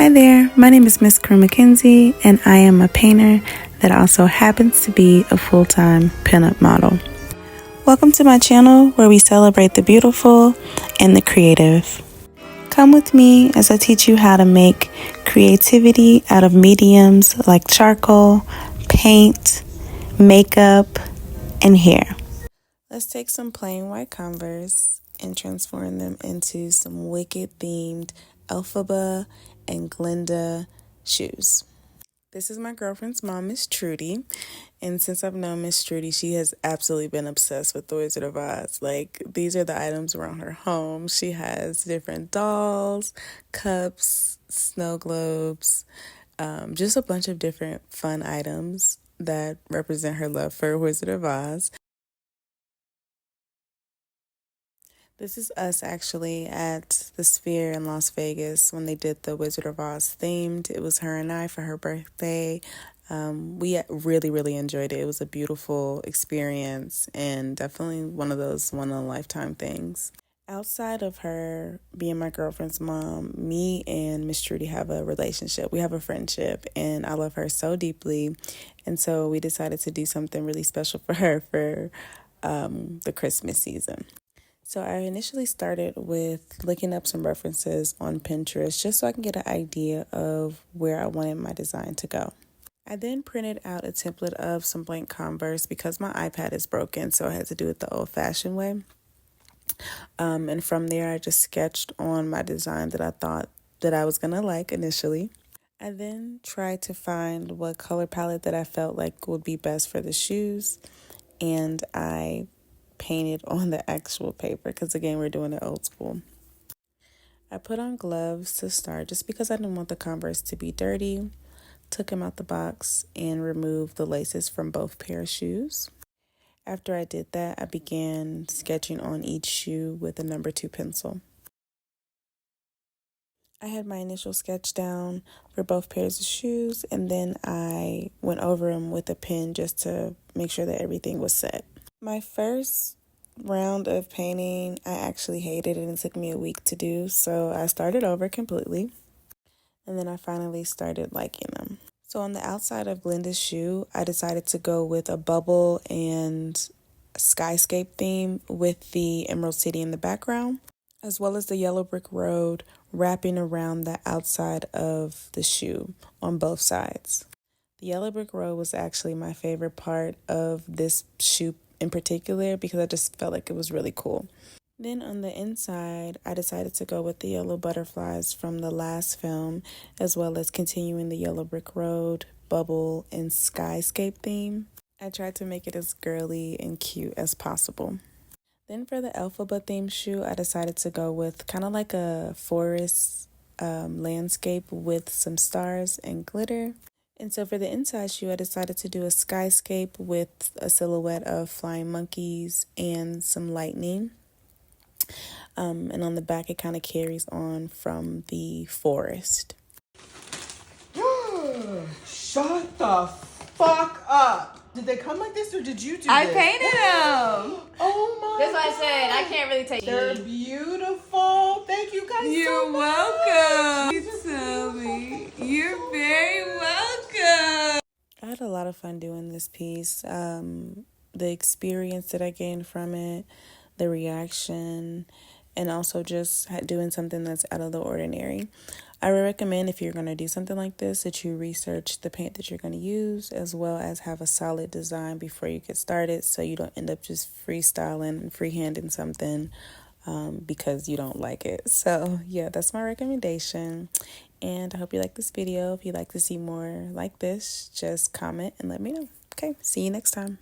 Hi there, my name is Miss Crew McKenzie, and I am a painter that also happens to be a full-time pinup model. Welcome to my channel where we celebrate the beautiful and the creative. Come with me as I teach you how to make creativity out of mediums like charcoal, paint, makeup, and hair. Let's take some plain white Converse and transform them into some wicked themed Elphaba and Glinda shoes. This is my girlfriend's mom, Miss Trudy, and since I've known Miss Trudy, she has absolutely been obsessed with the Wizard of Oz. Like, these are the items around her home. She has different dolls, cups, snow globes, just a bunch of different fun items that represent her love for Wizard of Oz. This is us actually at the Sphere in Las Vegas when they did the Wizard of Oz themed. It was her and I for her birthday. We really enjoyed it. It was a beautiful experience and definitely one of those one-in-a-lifetime things. Outside of her being my girlfriend's mom, me and Miss Trudy have a relationship. We have a friendship, and I love her so deeply. And so we decided to do something really special for her for the Christmas season. So I initially started with looking up some references on Pinterest just so I can get an idea of where I wanted my design to go. I then printed out a template of some blank Converse because my iPad is broken, so I had to do it the old-fashioned way. And from there, I just sketched on my design that I thought that I was going to like initially. I then tried to find what color palette that I felt like would be best for the shoes, and I painted on the actual paper because again we're doing it old school. I put on gloves to start just because I didn't want the Converse to be dirty. Took them out the box and removed the laces from both pair of shoes. After I did that, I began sketching on each shoe with a number 2 pencil. I had my initial sketch down for both pairs of shoes, and then I went over them with a pen just to make sure that everything was set. My first round of painting, I actually hated it and it took me a week to do, so I started over completely, and then I finally started liking them. So on the outside of Glinda's shoe, I decided to go with a bubble and skyscape theme with the Emerald City in the background, as well as the yellow brick road wrapping around the outside of the shoe on both sides. The yellow brick road was actually my favorite part of this shoe in particular because I just felt like it was really cool. Then on the inside, I decided to go with the yellow butterflies from the last film, as well as continuing the yellow brick road, bubble, and skyscape theme. I tried to make it as girly and cute as possible. Then for the Elphaba themed shoe, I decided to go with kind of like a forest landscape with some stars and glitter. And so for the inside shoe, I decided to do a skyscape with a silhouette of flying monkeys and some lightning. And on the back, it kind of carries on from the forest. Shut the fuck up. Did they come like this or did you do I this? painted them. Oh my That's what God. I said. I can't really take They're beautiful. Thank you guys You're so much. welcome. These are Tell beautiful. me. Thank you You're so very much. welcome. I had a lot of fun doing this piece. The experience that I gained from it, the reaction, and also just doing something that's out of the ordinary. I would recommend if you're going to do something like this that you research the paint that you're going to use, as well as have a solid design before you get started so you don't end up just freestyling and freehanding something because you don't like it. So yeah, that's my recommendation. And I hope you like this video. If you'd like to see more like this, just comment and let me know. Okay, see you next time.